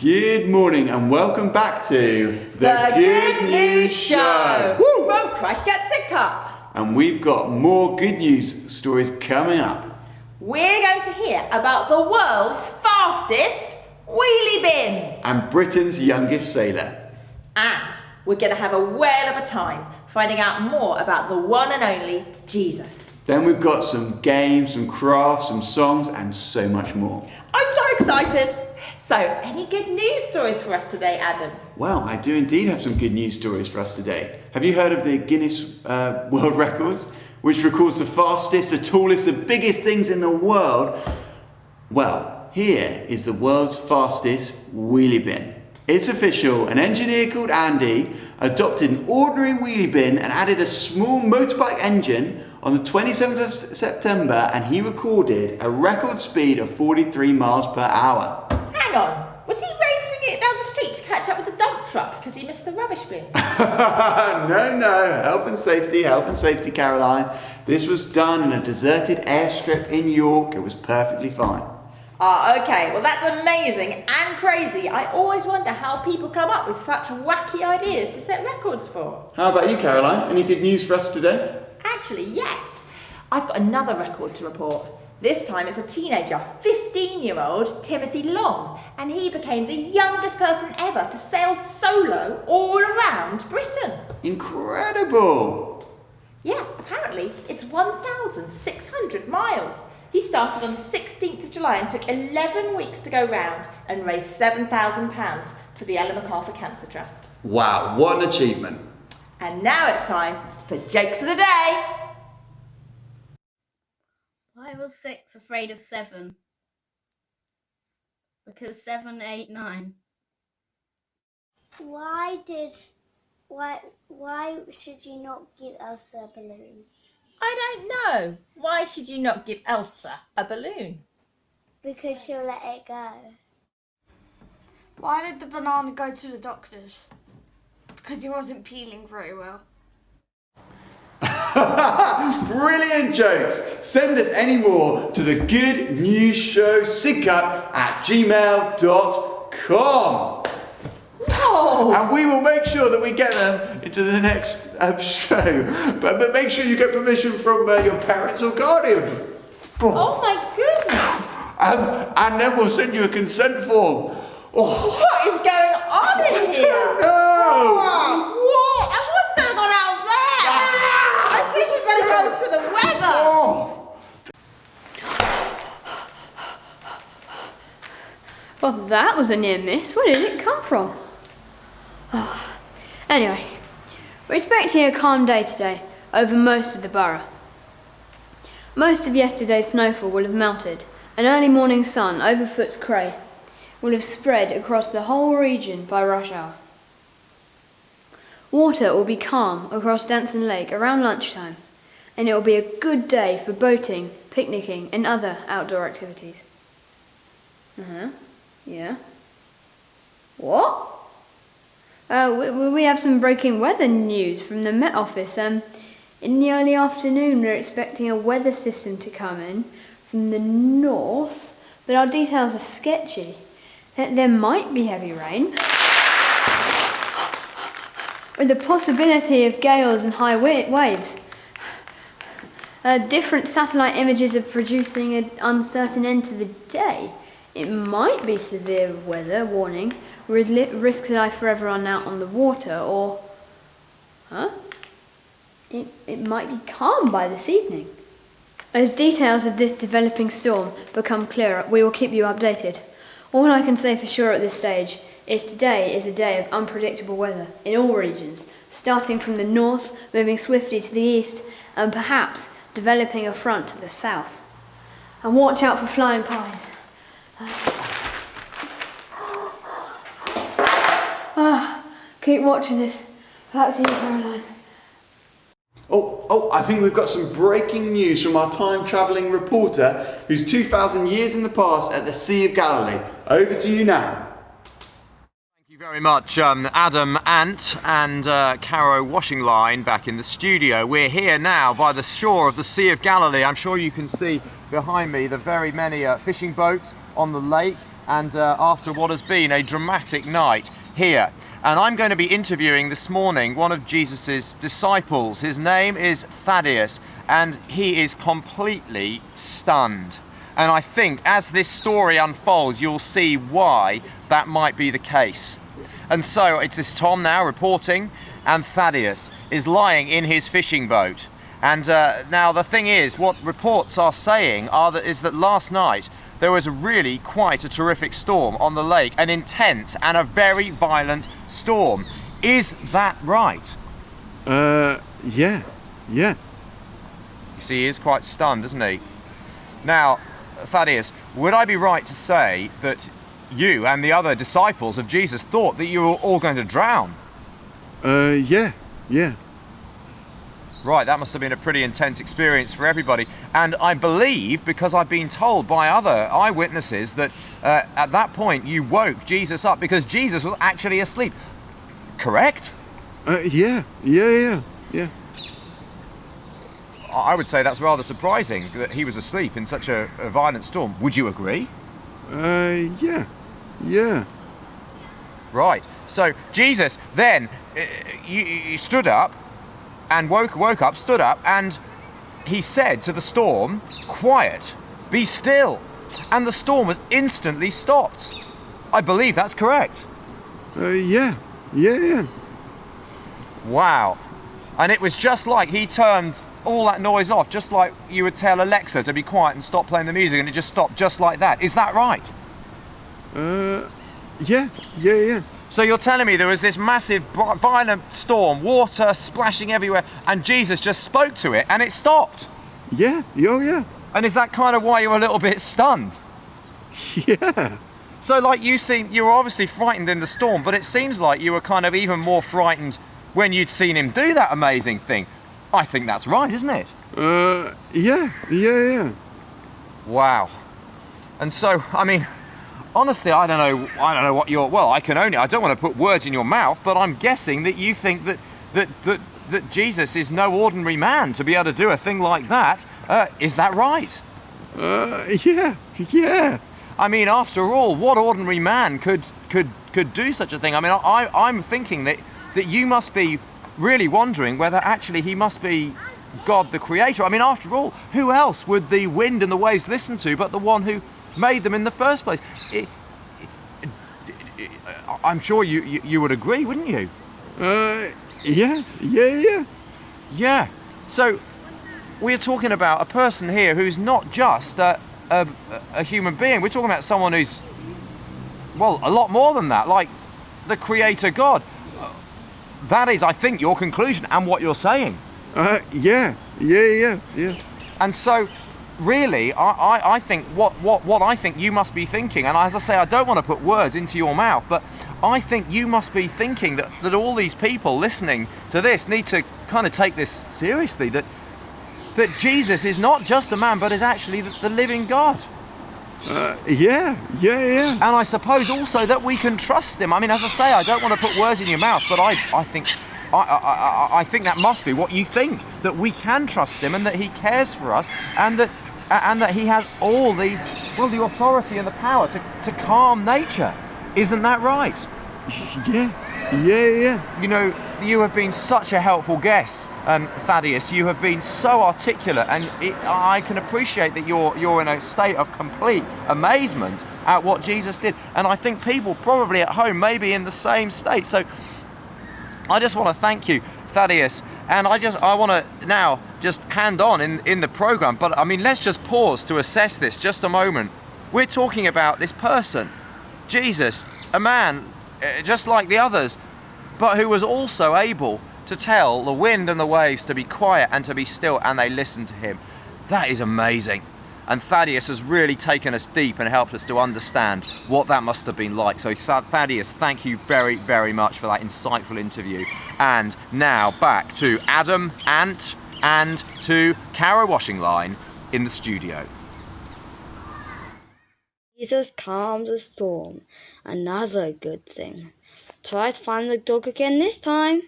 Good morning and welcome back to The Good News Show Woo! From Christchurch Sidcup. And we've got more good news stories coming up. We're going to hear about the world's fastest wheelie bin. And Britain's youngest sailor. And we're going to have a whale of a time finding out more about the one and only Jesus. Then we've got some games, some crafts, some songs and so much more. I'm so excited. So, any good news stories for us today, Adam? Well, I do indeed have some good news stories for us today. Have you heard of the Guinness World Records, which records the fastest, the tallest, the biggest things in the world? Well, here is the world's fastest wheelie bin. It's official. An engineer called Andy adopted an ordinary wheelie bin and added a small motorbike engine on the 27th of September, and he recorded a record speed of 43 miles per hour. Hang on, was he racing it down the street to catch up with the dump truck because he missed the rubbish bin? No, health and safety, Caroline. This was done in a deserted airstrip in York. It was perfectly fine. Ah, okay, well that's amazing and crazy. I always wonder how people come up with such wacky ideas to set records for. How about you, Caroline? Any good news for us today? Actually, yes. I've got another record to report. This time it's a teenager, 15-year-old Timothy Long, and he became the youngest person ever to sail solo all around Britain. Incredible! Yeah, apparently it's 1,600 miles. He started on the 16th of July and took 11 weeks to go round and raised £7,000 for the Ellen MacArthur Cancer Trust. Wow, what an achievement. And now it's time for Jokes of the Day. Why was 6 afraid of 7? Because 7, 8, 9. Why should you not give Elsa a balloon? I don't know. Why should you not give Elsa a balloon? Because she'll let it go. Why did the banana go to the doctor's? Because he wasn't peeling very well. Brilliant jokes! Send us any more to the Good News Show Sidcup at gmail.com. Oh! And we will make sure that we get them into the next show. But make sure you get permission from your parents or guardian. Oh my goodness! And then we'll send you a consent form. Oh. What is going on in here? No! What? And what's going on out there? I think you better go to the weather. Oh. Well, that was a near miss. Where did it come from? Oh. Anyway, we're expecting a calm day today over most of the borough. Most of yesterday's snowfall will have melted. An early morning sun over Foot's Cray will have spread across the whole region by rush hour. Water will be calm across Danson Lake around lunchtime, and it will be a good day for boating, picnicking and other outdoor activities. Yeah. What? We have some breaking weather news from the Met Office. In the early afternoon we're expecting a weather system to come in from the north, but our details are sketchy. There might be heavy rain, with the possibility of gales and high waves. Different satellite images are producing an uncertain end to the day. It might be severe weather warning, with risk life for everyone out on the water, or it might be calm by this evening. As details of this developing storm become clearer, we will keep you updated. All I can say for sure at this stage is today is a day of unpredictable weather in all regions, starting from the north, moving swiftly to the east, and perhaps developing a front to the south. And watch out for flying pies. Keep watching this. Back to you, Caroline. Oh, I think we've got some breaking news from our time-travelling reporter who's 2,000 years in the past at the Sea of Galilee. Over to you now. Thank you very much, Adam, Ant and Caro Washing Line back in the studio. We're here now by the shore of the Sea of Galilee. I'm sure you can see behind me the very many fishing boats on the lake and after what has been a dramatic night here. And I'm going to be interviewing this morning one of Jesus's disciples. His name is Thaddeus, and he is completely stunned. And I think as this story unfolds, you'll see why that might be the case. And so it's Tom now reporting, and Thaddeus is lying in his fishing boat. And now the thing is, what reports are saying is that last night there was really quite a terrific storm on the lake, an intense and a very violent storm. Is that right? Yeah. You see, he is quite stunned, isn't he? Now, Thaddeus, would I be right to say that you and the other disciples of Jesus thought that you were all going to drown? Yeah. Right, that must have been a pretty intense experience for everybody. And I believe, because I've been told by other eyewitnesses, that at that point you woke Jesus up because Jesus was actually asleep. Correct? Yeah. I would say that's rather surprising that he was asleep in such a violent storm. Would you agree? Yeah. Right. So Jesus then you stood up and woke up, stood up, and he said to the storm, "Quiet, be still." And the storm was instantly stopped. I believe that's correct. Yeah. Wow. And it was just like he turned all that noise off, just like you would tell Alexa to be quiet and stop playing the music, and it just stopped just like that. Is that right? Yeah. So you're telling me there was this massive violent storm, water splashing everywhere, and Jesus just spoke to it and it stopped? Yeah. And is that kind of why you're a little bit stunned? Yeah. So like you were obviously frightened in the storm, but it seems like you were kind of even more frightened when you'd seen him do that amazing thing. I think that's right, isn't it? Yeah. Wow. And so, I mean, honestly, I don't know what I don't want to put words in your mouth, but I'm guessing that you think that Jesus is no ordinary man to be able to do a thing like that. Is that right? Yeah. I mean, after all, what ordinary man could do such a thing? I mean, I'm thinking that you must be really wondering whether actually he must be God the Creator. I mean, after all, who else would the wind and the waves listen to but the one who made them in the first place? I'm sure you would agree, wouldn't you? Yeah. Yeah. So we're talking about a person here who's not just a human being. We're talking about someone who's, well, a lot more than that, like the Creator God. That is, I think, your conclusion and what you're saying. Yeah. And so, really, I think what I think you must be thinking, and as I say, I don't want to put words into your mouth, but I think you must be thinking that all these people listening to this need to kind of take this seriously, that Jesus is not just a man, but is actually the living God. Yeah. And I suppose also that we can trust him. I mean, as I say, I don't want to put words in your mouth, but I think that must be what you think, that we can trust him and that he cares for us and that he has all the authority and the power to calm nature. Isn't that right? Yeah. You know, you have been such a helpful guest, Thaddeus. You have been so articulate, and I can appreciate that you're in a state of complete amazement at what Jesus did. And I think people probably at home may be in the same state. So I just want to thank you, Thaddeus. And I want to now just hand on in the program. But I mean, let's just pause to assess this just a moment. We're talking about this person, Jesus, a man just like the others, but who was also able to tell the wind and the waves to be quiet and to be still, and they listened to him. That is amazing. And Thaddeus has really taken us deep and helped us to understand what that must have been like. So Thaddeus, thank you very, very much for that insightful interview. And now back to Adam, Ant, and to Caro Washing Line in the studio. Jesus calmed the storm. Another good thing. Try to find the dog again this time.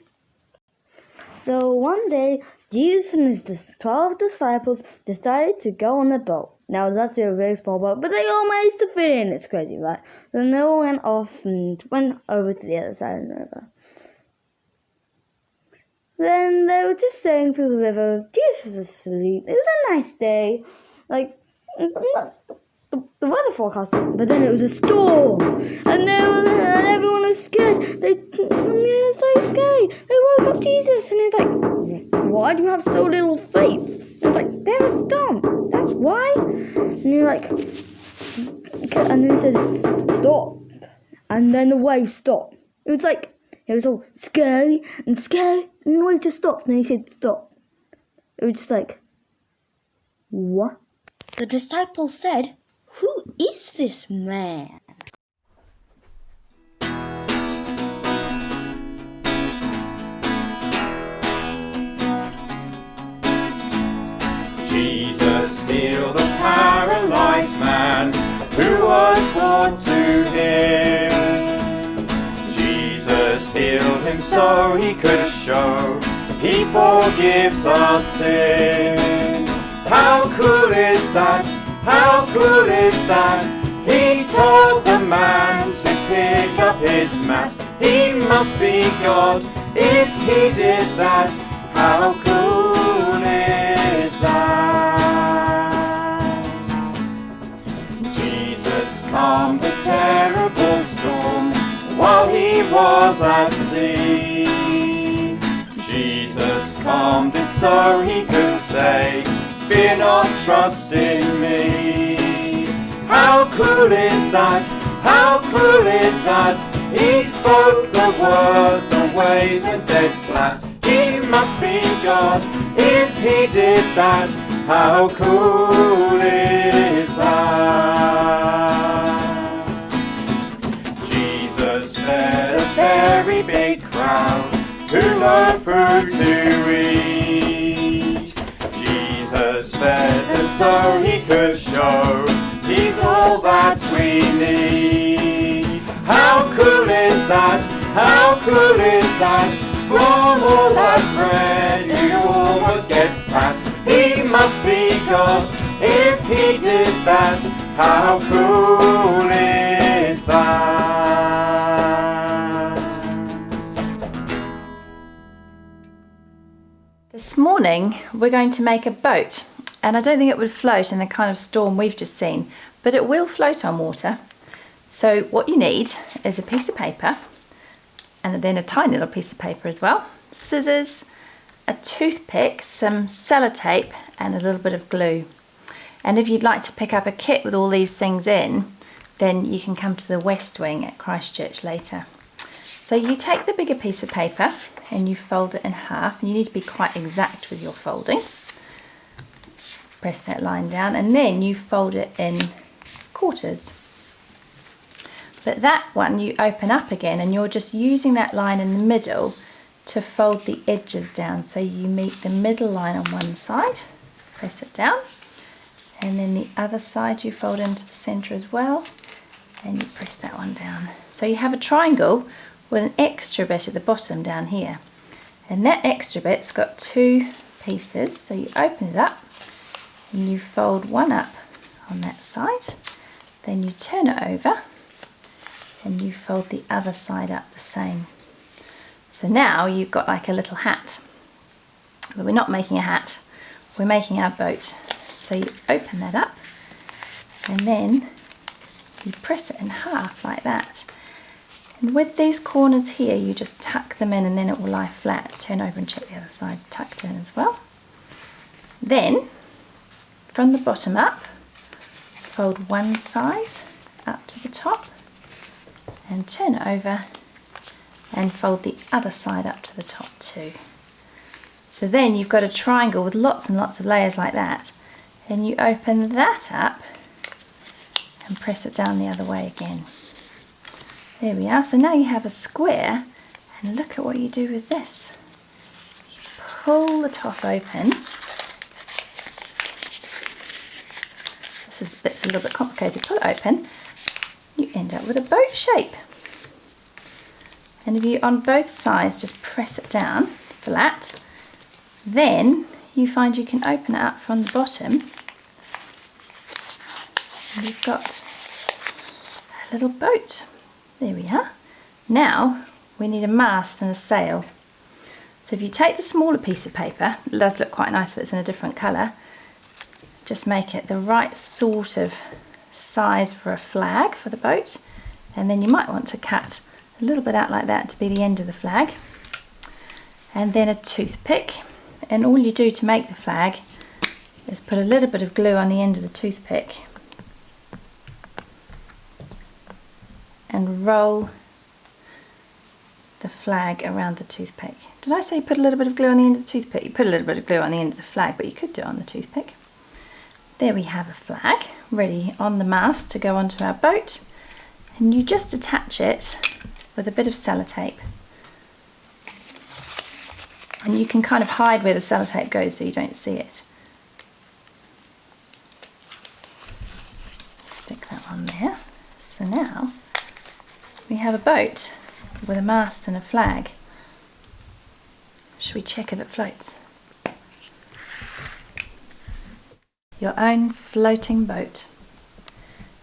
So one day, Jesus and his 12 disciples decided to go on a boat. Now, it was actually a very small boat, but they all managed to fit in. It's crazy, right? Then they all went off and went over to the other side of the river. Then they were just sailing through the river. Jesus was asleep. It was a nice day. Like, the weather forecast, but then it was a storm, and everyone was scared. They were so scared. They woke up Jesus, and he's like, "Why do you have so little faith?" He was like, "There's a storm. That's why." And you're like, and then he said, "Stop," and then the waves stopped. It was all scary, and the wave just stopped, and he said, "Stop." It was just like, what? The disciples said, "Who is this man?" Jesus healed the paralyzed man who was brought to him. Jesus healed him so he could show he forgives our sin. How cool is that? How cool is that? He told the man to pick up his mat. He must be God if he did that. How cool is that? Jesus calmed a terrible storm while he was at sea. Jesus calmed it so he could say, "Fear not, trust in me." How cool is that? How cool is that? He spoke the word, the waves went dead flat. He must be God if he did that. How cool is that? Jesus fed a very big crowd who no food to eat. Jesus fed them so he could show he's all that we need. How cool is that? How cool is that? From all that bread you almost get fat. He must be God if he did that. How cool is that? This morning we're going to make a boat, and I don't think it would float in the kind of storm we've just seen, but it will float on water. So what you need is a piece of paper, and then a tiny little piece of paper as well, scissors, a toothpick, some sellotape and a little bit of glue. And if you'd like to pick up a kit with all these things in, then you can come to the West Wing at Christchurch later. So you take the bigger piece of paper and you fold it in half, and you need to be quite exact with your folding. Press that line down, and then you fold it in quarters. But that one you open up again, and you're just using that line in the middle to fold the edges down. So you meet the middle line on one side, press it down, and then the other side you fold into the centre as well, and you press that one down. So you have a triangle with an extra bit at the bottom down here, and that extra bit's got two pieces. So you open it up and you fold one up on that side, then you turn it over and you fold the other side up the same. So now you've got like a little hat, but we're not making a hat, we're making our boat. So you open that up and then you press it in half like that. And with these corners here, you just tuck them in, and then it will lie flat. Turn over and check the other side's tucked in as well. Then, from the bottom up, fold one side up to the top, and turn it over, and fold the other side up to the top too. So then you've got a triangle with lots and lots of layers like that, and you open that up, and press it down the other way again. There we are. So now you have a square, and look at what you do with this. You pull the top open. This bit's a little bit complicated. Pull it open, you end up with a boat shape. And if you, on both sides, just press it down flat, Then you find you can open it up from the bottom. And you've got a little boat. There we are. Now we need a mast and a sail. So if you take the smaller piece of paper, it does look quite nice if it's in a different colour, just make it the right sort of size for a flag for the boat, and then you might want to cut a little bit out like that to be the end of the flag, and then a toothpick, and all you do to make the flag is put a little bit of glue on the end of the toothpick and roll the flag around the toothpick. Did I say put a little bit of glue on the end of the toothpick? You put a little bit of glue on the end of the flag, but you could do it on the toothpick. There we have a flag ready on the mast to go onto our boat, and you just attach it with a bit of sellotape. And you can kind of hide where the sellotape goes so you don't see it. Stick that on there. So now we have a boat with a mast and a flag. Should we check if it floats? Your own floating boat.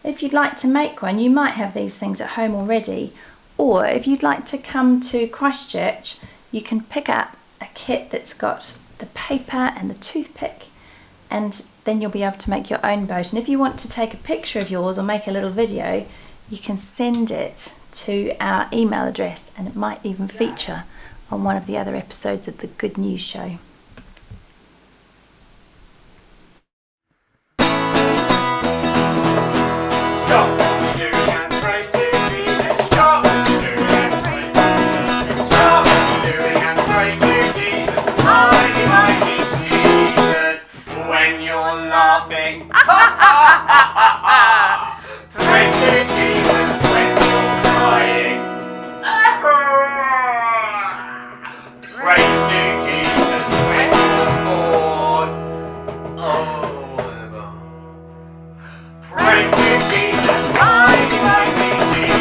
If you'd like to make one, you might have these things at home already, or if you'd like to come to Christchurch, you can pick up a kit that's got the paper and the toothpick, and then you'll be able to make your own boat. And if you want to take a picture of yours or make a little video, you can send it to our email address, and it might even feature on one of the other episodes of the Good News Show. Stop what you're doing and pray to Jesus. Stop what you're doing and pray to Jesus. Stop what you're doing and pray to Jesus. Mighty, mighty Jesus. When you're laughing, pray to Jesus. When you're crying, pray to Jesus. When you're bored, pray to Jesus, mighty, mighty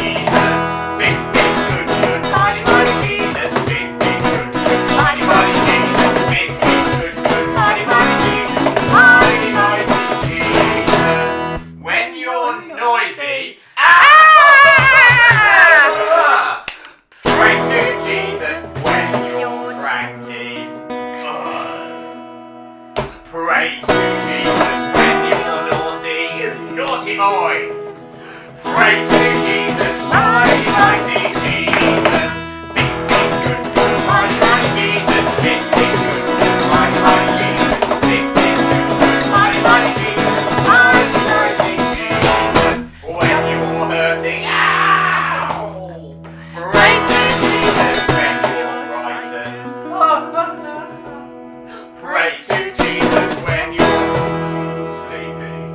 Jesus. Big, big, good, good, mighty, mighty Jesus. Big, big, good, good, mighty, mighty Jesus. Big, big, good, good, mighty, mighty Jesus. Mighty, mighty Jesus. When you're noisy, pray to Jesus. When you're cranky, pray to Jesus. When you're naughty, you naughty boy, pray to Jesus, mighty, mighty Jesus. Big, big, good, good, mighty, mighty Jesus. Big, big, good, good, mighty, mighty Jesus. Big, big, good, good, mighty, mighty Jesus. Mighty, mighty Jesus. When you're hurting, ow, pray to Jesus. When you're frightened, pray to Jesus. When you're sleeping,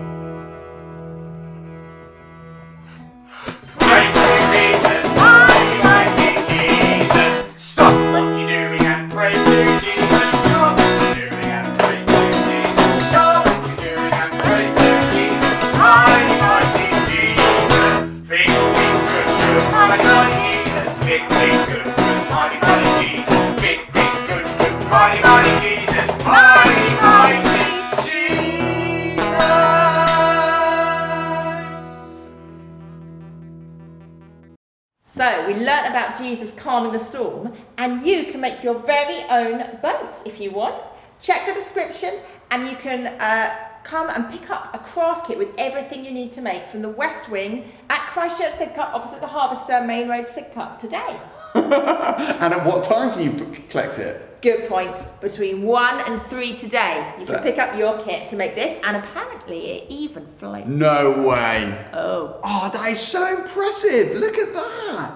pray to Jesus, mighty, mighty Jesus. Stop what you're doing and pray to Jesus. Stop what you're doing and pray to Jesus. Stop what you're doing and pray to Jesus. Mighty, mighty Jesus. Big, big, good, good, mighty, mighty Jesus. Big, big, good, good, mighty, mighty Jesus. Big, big, good, good, mighty, mighty Jesus. Mighty, mighty Jesus. So we learnt about Jesus calming the storm, and you can make your very own boat if you want. Check the description and you can come and pick up a craft kit with everything you need to make from the West Wing at Christchurch Sidcup opposite the Harvester Main Road Sidcup today. And at what time can you collect it? Good point. Between 1 and 3 today, you can pick up your kit to make this, and apparently it even floats. No way. Oh. Oh, that is so impressive. Look at that.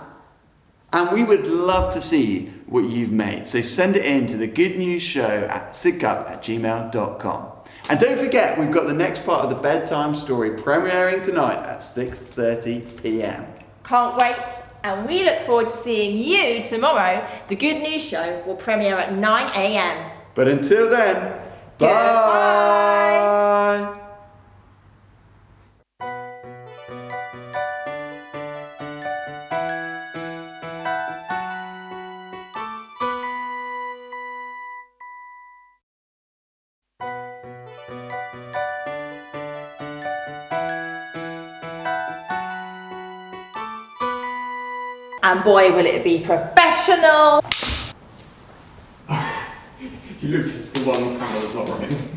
And we would love to see what you've made. So send it in to the Good News Show at sidcup@gmail.com. And don't forget, we've got the next part of the bedtime story premiering tonight at 6:30 p.m. Can't wait. And we look forward to seeing you tomorrow. The Good News Show will premiere at 9 a.m. But until then, bye. And boy, will it be professional! You looked as the one on camera that's not running.